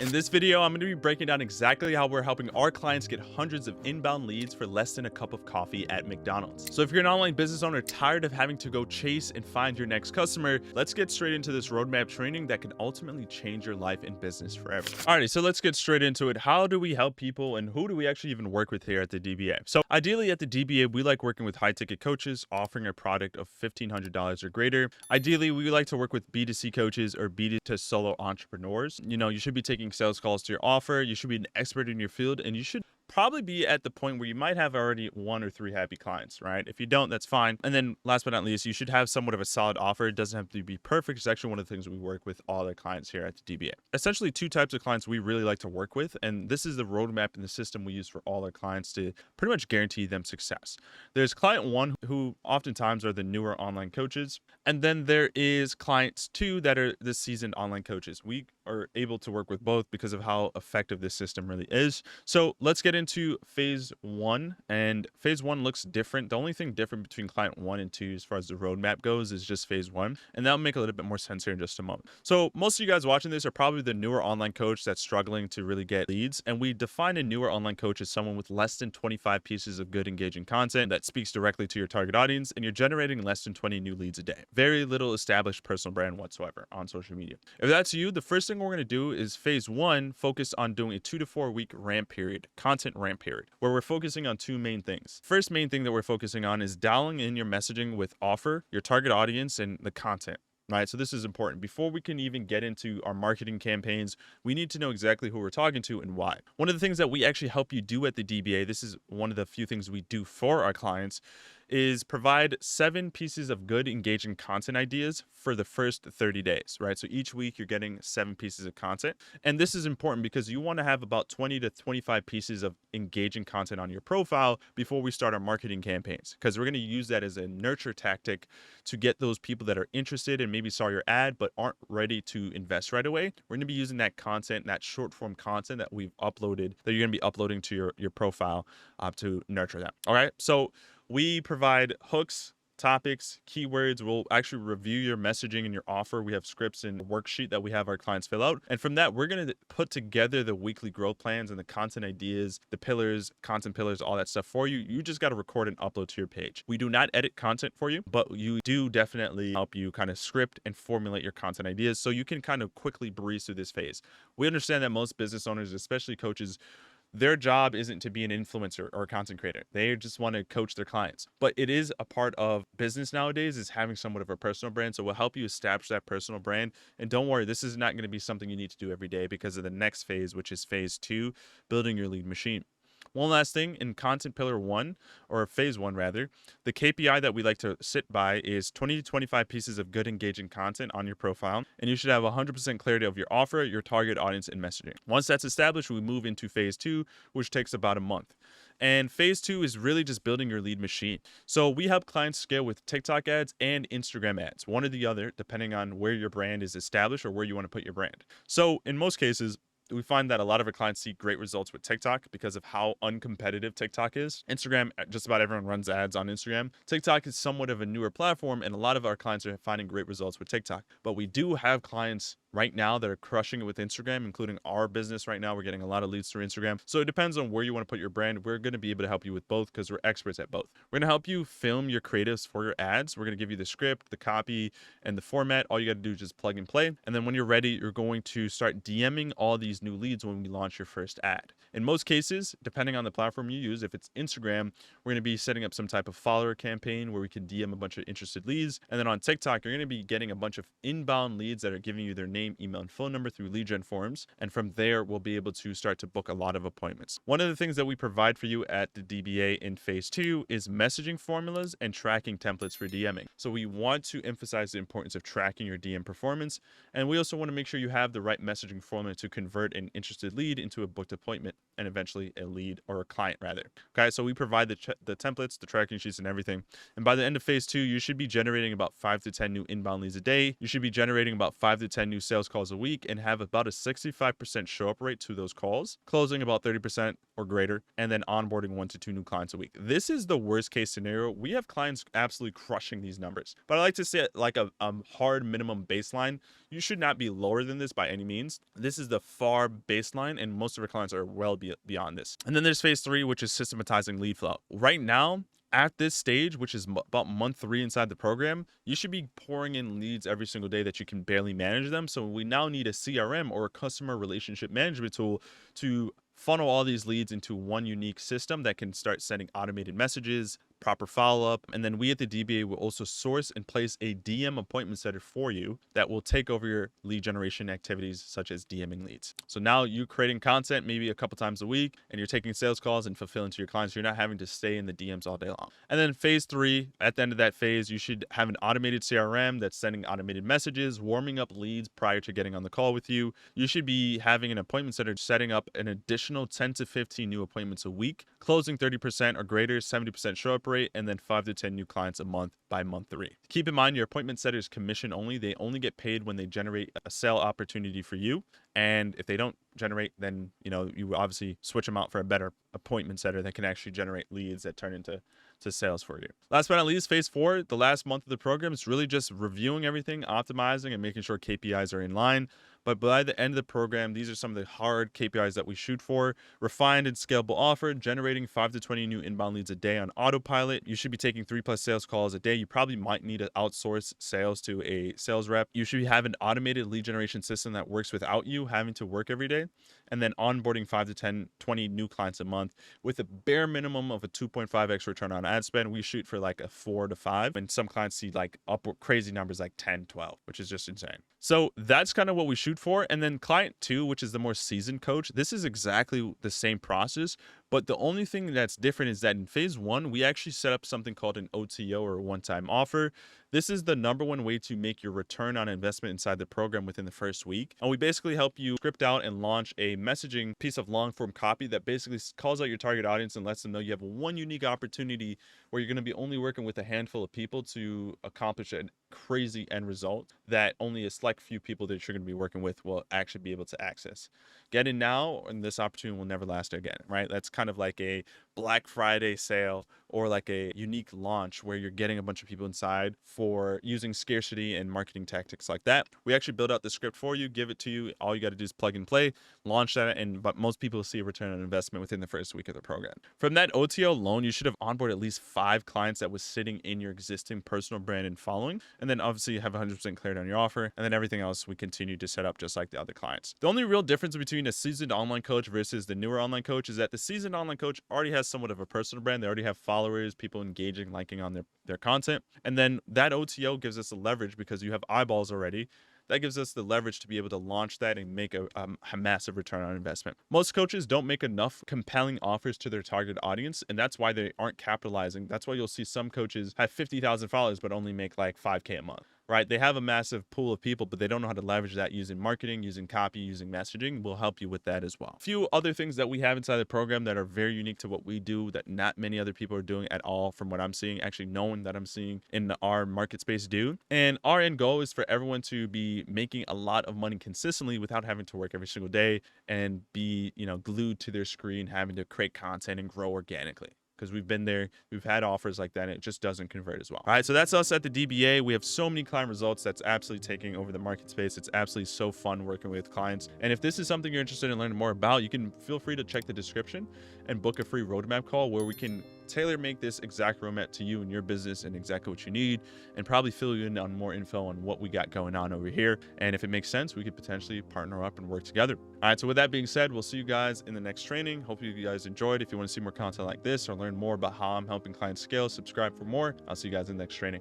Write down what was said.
In this video, I'm going to be breaking down exactly how we're helping our clients get hundreds of inbound leads for less than a cup of coffee at McDonald's. So if you're an online business owner tired of having to go chase and find your next customer, let's get straight into this roadmap training that can ultimately change your life and business forever. Alrighty, so let's get straight into it. How do we help people and who do we actually even work with here at the DBA? So ideally at the DBA, we like working with high ticket coaches offering a product of $1,500 or greater. Ideally, we like to work with B2C coaches or B2 solo entrepreneurs. You should be taking sales calls to your offer. You should be an expert in your field, and you should probably be at the point where you might have already 1 or 3 happy clients, right? If you don't, that's fine. And then last but not least, you should have somewhat of a solid offer. It doesn't have to be perfect. It's actually one of the things we work with all our clients here at the DBA. Essentially 2 types of clients we really like to work with, and this is the roadmap and the system we use for all our clients to pretty much guarantee them success. There's client 1, who oftentimes are the newer online coaches, and then there is clients 2 that are the seasoned online coaches. We are able to work with both because of how effective this system really is. So let's get into phase 1, and phase 1 looks different. The only thing different between client 1 and 2 as far as the roadmap goes is just phase 1, and that'll make a little bit more sense here in just a moment. So most of you guys watching this are probably the newer online coach that's struggling to really get leads, and we define a newer online coach as someone with less than 25 pieces of good engaging content that speaks directly to your target audience, and you're generating less than 20 new leads a day. Very little established personal brand whatsoever on social media. If that's you, the first thing we're going to do is phase 1 focus on doing a 2 to 4 week ramp period, content ramp period, where we're focusing on 2 main things. First main thing that we're focusing on is dialing in your messaging with offer, your target audience, and the content. Right, so this is important. Before we can even get into our marketing campaigns, we need to know exactly who we're talking to and why. One of the things that we actually help you do at the DBA, this is one of the few things we do for our clients, is provide 7 pieces of good engaging content ideas for the first 30 days, right? So each week you're getting 7 pieces of content. And this is important because you want to have about 20 to 25 pieces of engaging content on your profile before we start our marketing campaigns, because we're going to use that as a nurture tactic to get those people that are interested and maybe saw your ad but aren't ready to invest right away. We're going to be using that content, that short form content that we've uploaded, that you're going to be uploading to your profile to nurture them. All right. So we provide hooks, topics, keywords. We'll actually review your messaging and your offer. We have scripts and a worksheet that we have our clients fill out. And from that, we're going to put together the weekly growth plans and the content ideas, the pillars, content pillars, all that stuff for you. You just got to record and upload to your page. We do not edit content for you, but you do definitely help you kind of script and formulate your content ideas so you can kind of quickly breeze through this phase. We understand that most business owners, especially coaches, their job isn't to be an influencer or a content creator. They just want to coach their clients. But it is a part of business nowadays is having somewhat of a personal brand. So we'll help you establish that personal brand. And don't worry, this is not going to be something you need to do every day because of the next phase, which is phase 2, building your lead machine. One last thing in content pillar 1, or phase 1 rather, the KPI that we like to sit by is 20 to 25 pieces of good engaging content on your profile, and you should have 100% clarity of your offer, your target audience, and messaging. Once that's established, we move into phase 2, which takes about a month. And phase 2 is really just building your lead machine. So we help clients scale with TikTok ads and Instagram ads, one or the other, depending on where your brand is established or where you want to put your brand. So in most cases, we find that a lot of our clients see great results with TikTok because of how uncompetitive TikTok is. Instagram, just about everyone runs ads on Instagram. TikTok is somewhat of a newer platform, and a lot of our clients are finding great results with TikTok. But we do have clients right now that are crushing it with Instagram, including our business right now. We're getting a lot of leads through Instagram. So it depends on where you want to put your brand. We're going to be able to help you with both because we're experts at both. We're going to help you film your creatives for your ads. We're going to give you the script, the copy, and the format. All you got to do is just plug and play. And then when you're ready, you're going to start DMing all these new leads when we launch your first ad. In most cases, depending on the platform you use, if it's Instagram, we're going to be setting up some type of follower campaign where we can DM a bunch of interested leads. And then on TikTok, you're going to be getting a bunch of inbound leads that are giving you their name, email, and phone number through lead gen forms. And from there, we'll be able to start to book a lot of appointments. One of the things that we provide for you at the DBA in phase 2 is messaging formulas and tracking templates for DMing. So we want to emphasize the importance of tracking your DM performance. And we also want to make sure you have the right messaging formula to convert an interested lead into a booked appointment and eventually a lead or a client rather. Okay, so we provide the templates, the tracking sheets, and everything. And by the end of phase 2, you should be generating about 5 to 10 new inbound leads a day. You should be generating about 5 to 10 new sales sales calls a week and have about a 65% show up rate to those calls, closing about 30% or greater, and then onboarding 1 to 2 new clients a week. This is the worst case scenario. We have clients absolutely crushing these numbers, but I like to say like a hard minimum baseline. You should not be lower than this by any means. This is the far baseline, and most of our clients are well beyond this. And then there's phase 3, which is systematizing lead flow. Right now, at this stage, which is about month 3 inside the program, you should be pouring in leads every single day that you can barely manage them. So we now need a CRM or a customer relationship management tool to funnel all these leads into one unique system that can start sending automated messages, proper follow-up, and then we at the DBA will also source and place a DM appointment setter for you that will take over your lead generation activities such as DMing leads. So now you're creating content maybe a couple times a week and you're taking sales calls and fulfilling to your clients. You're not having to stay in the DMs all day long. And then phase 3, at the end of that phase, you should have an automated CRM that's sending automated messages, warming up leads prior to getting on the call with you. You should be having an appointment setter setting up an additional 10 to 15 new appointments a week, closing 30% or greater, 70% show up rate, and then 5 to 10 new clients a month by month 3. Keep in mind, your appointment setter is commission only. They only get paid when they generate a sale opportunity for you. And if they don't generate, then you obviously switch them out for a better appointment setter that can actually generate leads that turn into sales for you. Last but not least, phase 4, the last month of the program, is really just reviewing everything, optimizing, and making sure KPIs are in line. But by the end of the program, these are some of the hard KPIs that we shoot for. Refined and scalable offer, generating 5 to 20 new inbound leads a day on autopilot. You should be taking 3+ sales calls a day. You probably might need to outsource sales to a sales rep. You should have an automated lead generation system that works without you having to work every day. And then onboarding 5 to 10, 20 new clients a month with a bare minimum of a 2.5x return on ad spend. We shoot for like a 4 to 5. And some clients see like upward crazy numbers like 10, 12, which is just insane. So that's kind of what we shoot for. And then client 2, which is the more seasoned coach, this is exactly the same process. But the only thing that's different is that in phase 1, we actually set up something called an OTO, or a one-time offer. This is the number one way to make your return on investment inside the program within the first week. And we basically help you script out and launch a messaging piece of long form copy that basically calls out your target audience and lets them know you have one unique opportunity where you're going to be only working with a handful of people to accomplish a crazy end result that only a select few people that you're going to be working with will actually be able to access. Get in now, and this opportunity will never last again, right? That's kind of like a Black Friday sale or like a unique launch where you're getting a bunch of people inside for using scarcity and marketing tactics like that. We actually build out the script for you, give it to you. All you got to do is plug and play, launch that, but most people see a return on investment within the first week of the program. From that OTO alone, you should have onboarded at least 5 clients that was sitting in your existing personal brand and following. And then obviously you have 100% clarity on your offer. And then everything else we continue to set up just like the other clients. The only real difference between a seasoned online coach versus the newer online coach is that the seasoned online coach already has somewhat of a personal brand. They already have followers, people engaging, liking on their content. And then that OTO gives us a leverage because you have eyeballs already. That gives us the leverage to be able to launch that and make a massive return on investment. Most coaches don't make enough compelling offers to their target audience, and that's why they aren't capitalizing. That's why you'll see some coaches have 50,000 followers but only make like 5K a month, right? They have a massive pool of people, but they don't know how to leverage that using marketing, using copy, using messaging. We'll help you with that as well. A few other things that we have inside the program that are very unique to what we do that not many other people are doing at all from what I'm seeing, actually knowing that I'm seeing in our market space do. And our end goal is for everyone to be making a lot of money consistently without having to work every single day and be, glued to their screen, having to create content and grow organically. Because we've been there, we've had offers like that, and it just doesn't convert as well. All right, so that's us at the DBA. We have so many client results that's absolutely taking over the market space. It's absolutely so fun working with clients. And if this is something you're interested in learning more about, you can feel free to check the description and book a free roadmap call where we can tailor make this exact roadmap to you and your business and exactly what you need, and probably fill you in on more info on what we got going on over here. And if it makes sense, we could potentially partner up and work together. All right, so with that being said, we'll see you guys in the next training. Hopefully you guys enjoyed. If you want to see more content like this or learn more about how I'm helping clients scale, subscribe for more. I'll see you guys in the next training.